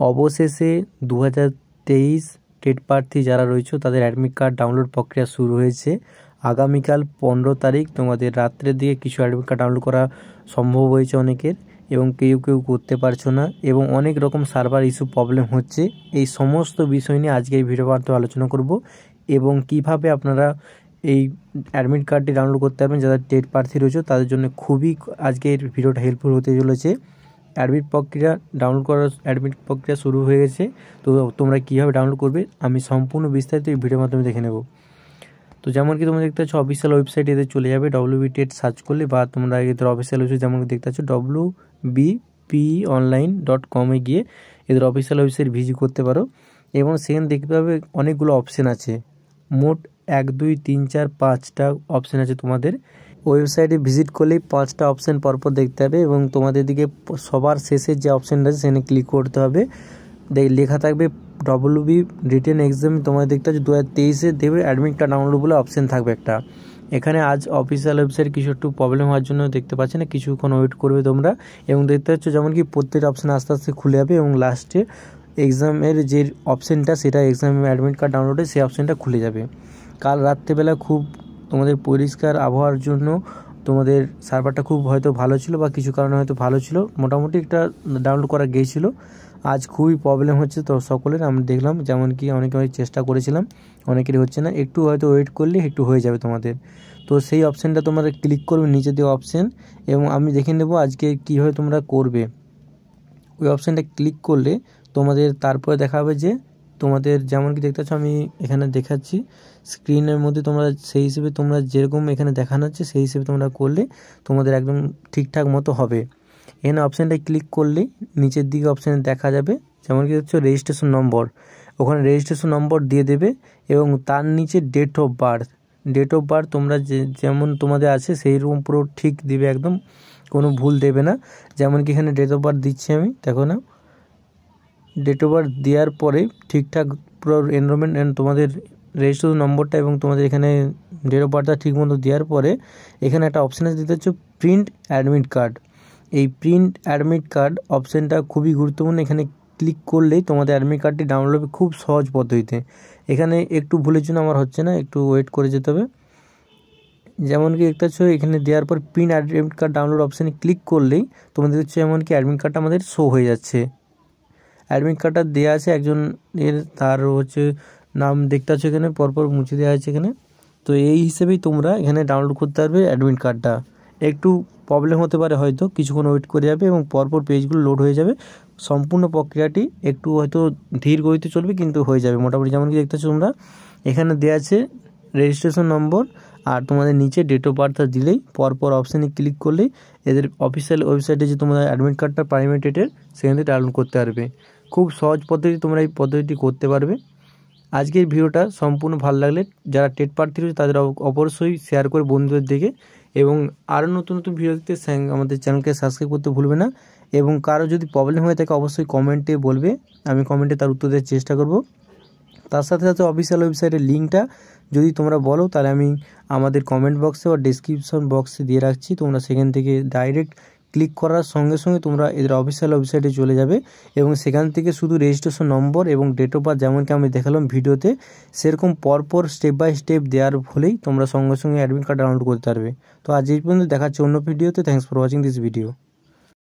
অবশেষে 2023 টেট প্রার্থী যারা রয়েছে তাদের অ্যাডমিট কার্ড ডাউনলোড প্রক্রিয়া শুরু হয়েছে। আগামীকাল 15 তারিখ তোমাদের রাত্রের দিকে কিছু অ্যাডমিট কার্ড ডাউনলোড করা সম্ভব হয়েছে অনেকের, এবং কেউ কেউ করতে পারছো না, এবং অনেক রকম সার্ভার ইস্যু প্রবলেম হচ্ছে। এই সমস্ত বিষয় নিয়ে আজকে এই ভিডিও মাধ্যমে আলোচনা করব, এবং কিভাবে আপনারা এই অ্যাডমিট কার্ডটি ডাউনলোড করতে পারবেন যারা টেট প্রার্থী রয়েছে তাদের জন্য খুবই আজকের ভিডিওটা হেল্পফুল হতে চলেছে। অ্যাডমিট প্রক্রিয়া শুরু হয়ে গেছে। তো তোমরা কীভাবে ডাউনলোড করবে আমি সম্পূর্ণ বিস্তারিত এই ভিডিওর মাধ্যমে দেখে নেব। তো যেমন কি তোমরা দেখতে পাচ্ছ অফিসিয়াল ওয়েবসাইট এদের চলে যাবে, WBTET সার্চ করলে, বা তোমরা এদের অফিসিয়াল ওয়েবসাইট যেমন দেখতে পাচ্ছ wbponline.com গিয়ে এদের অফিসিয়াল ওয়েবসাইট ভিজিট করতে পারো, এবং সেখানে দেখতে পাবে অনেকগুলো অপশান আছে। মোট 1 2 3 4 5টা অপশান আছে। তোমাদের ওয়েবসাইটে ভিজিট করলেই 5টা অপশান পরপর দেখতে হবে, এবং তোমাদের দিকে সবার শেষে যে অপশানটা আছে সেখানে ক্লিক করতে হবে। লেখা থাকবে WB রিটেন এক্সাম। তোমাদের দেখতে পাচ্ছ 2023 দেবে অ্যাডমিট কার্ড ডাউনলোড বলে অপশান থাকবে একটা। এখানে আজ অফিসিয়াল ওয়েবসাইট কিছু একটু প্রবলেম হওয়ার জন্য দেখতে পাচ্ছি না, কিছুক্ষণ ওয়েট করবে তোমরা, এবং দেখতে পাচ্ছ যেমন কি প্রত্যেকটা অপশান আস্তে আস্তে খুলে যাবে, এবং লাস্টে এক্সামের যে অপশানটা সেটা এক্সাম অ্যাডমিট কার্ড ডাউনলোডে সেই অপশানটা খুলে যাবে। কাল রাত্রেবেলা খুব তোমাদের পরিষ্কার আবহাওয়ার জন্য তোমাদের সার্ভারটা খুব হয়তো ভালো ছিল, বা কিছু কারণে হয়তো ভালো ছিল, মোটামুটি একটা ডাউনলোড করা গিয়েছিলো। আজ খুবই প্রবলেম হচ্ছে তো সকলের, আমি দেখলাম যেমন কি অনেকে চেষ্টা করেছিলাম, অনেকেরই হচ্ছে না। একটু হয়তো ওয়েট করলে একটু হয়ে যাবে তোমাদের। তো সেই অপশানটা তোমরা ক্লিক করবে, নিচে দেওয়া অপশান, এবং আমি দেখে নেব আজকে কীভাবে তোমরা করবে। ওই অপশানটা ক্লিক করলে তোমাদের তারপরে দেখাবে যে তোমাদের যেমন কি দেখতে পাচ্ছ, আমি এখানে দেখাচ্ছি স্ক্রিনের মধ্যে, তোমরা সেই হিসেবে তোমরা যেরকম এখানে দেখানো হচ্ছে সেই হিসেবে তোমরা করলে তোমাদের একদম ঠিকঠাক মতো হবে। এখানে অপশানটা ক্লিক করলে নিচের দিকে অপশানে দেখা যাবে যেমন কি হচ্ছে রেজিস্ট্রেশন নম্বর, ওখানে রেজিস্ট্রেশন নম্বর দিয়ে দেবে, এবং তার নিচে ডেট অফ বার্থ তোমরা যেমন তোমাদের আছে সেই রকম পুরো ঠিক দিবে, একদম কোনো ভুল দেবে না। যেমন কি এখানে ডেট অফ বার্থ দিচ্ছি আমি, দেখো না, ডেট অফ বার্থ দেওয়ার পরে ঠিকঠাক পুরো এনরোলমেন্ট তোমাদের রেজিস্ট্রেশন নম্বরটা এবং তোমাদের এখানে ডেট অফ বার্থটা ঠিক মতো দেওয়ার পরে এখানে একটা অপশান আছে, দিতে হচ্ছে প্রিন্ট অ্যাডমিট কার্ড। এই প্রিন্ট অ্যাডমিট কার্ড অপশানটা খুবই গুরুত্বপূর্ণ। এখানে ক্লিক করলেই তোমাদের অ্যাডমিট কার্ডটি ডাউনলোড হবে খুব সহজ পদ্ধতিতে। এখানে একটু ভুলের জন্য আমার হচ্ছে না, একটু ওয়েট করে যেতে হবে। যেমন কি দেখতে পাচ্ছ এখানে দেওয়ার পর প্রিন্ট অ্যাডমিট কার্ড ডাউনলোড অপশানে ক্লিক করলেই তোমাদের হচ্ছে এমন কি অ্যাডমিট কার্ডটা আমাদের শো হয়ে যাচ্ছে। অ্যাডমিট কার্ডটা দেওয়া আছে একজন এর, তার হচ্ছে নাম দেখতে পাচ্ছ এখানে পরপর মুছে দেওয়া আছে এখানে। তো এই হিসেবেই তোমরা এখানে ডাউনলোড করতে পারবে অ্যাডমিট কার্ডটা। একটু প্রবলেম হতে পারে, হয়তো কিছুক্ষণ ওয়েট করে যাবে এবং পরপর পেজগুলো লোড হয়ে যাবে। সম্পূর্ণ প্রক্রিয়াটি একটু হয়তো ধীর গতিতে চলবে, কিন্তু হয়ে যাবে মোটামুটি। যেমন কি দেখতে পাচ্ছ তোমরা এখানে দেওয়া আছে রেজিস্ট্রেশন নম্বর, আর তোমাদের নিচে ডেট অফ বার্থ দিলেই পরপর অপশানে ক্লিক করলেই এদের অফিসিয়াল ওয়েবসাইটে যে তোমাদের অ্যাডমিট কার্ডটা প্রাইমারি ডেটের সেখান থেকে ডাউনলোড করতে পারবে। খুব সহজ পদ্ধতি, তোমরা এই পদ্ধতিটি করতে পারবে। আজকের ভিডিওটা সম্পূর্ণ ভালো লাগলে যারা টেট প্রার্থী রয়েছে তাদের অবশ্যই শেয়ার করে বন্ধুদের দিকে, এবং আরও নতুন নতুন ভিডিও দেখতে আমাদের চ্যানেলকে সাবস্ক্রাইব করতে ভুলবে না। এবং কারো যদি প্রবলেম হয়ে থাকে অবশ্যই কমেন্টে বলবে, আমি কমেন্টে তার উত্তর দেওয়ার চেষ্টা করব। তার সাথে সাথে অফিসিয়াল ওয়েবসাইটের লিঙ্কটা যদি তোমরা বলো তাহলে আমি আমাদের কমেন্ট বক্সে বা ডেসক্রিপশন বক্সে দিয়ে রাখছি, তোমরা সেখান থেকে ডাইরেক্ট ক্লিক করার সঙ্গে সঙ্গে তোমরা এদের অফিসিয়াল ওয়েবসাইটে চলে যাবে, এবং সেখান থেকে শুধু রেজিস্ট্রেশন নম্বর এবং ডেট অফ বার্থ যেমনকি আমি দেখালাম ভিডিওতে সেরকম পরপর স্টেপ বাই স্টেপ দেওয়ার ফলেই তোমরা সঙ্গে সঙ্গে অ্যাডমিট কার্ড ডাউনলোড করতে পারবে। তো আজ এই পর্যন্ত, দেখাচ্ছে অন্য ভিডিওতে। Thanks for watching this video.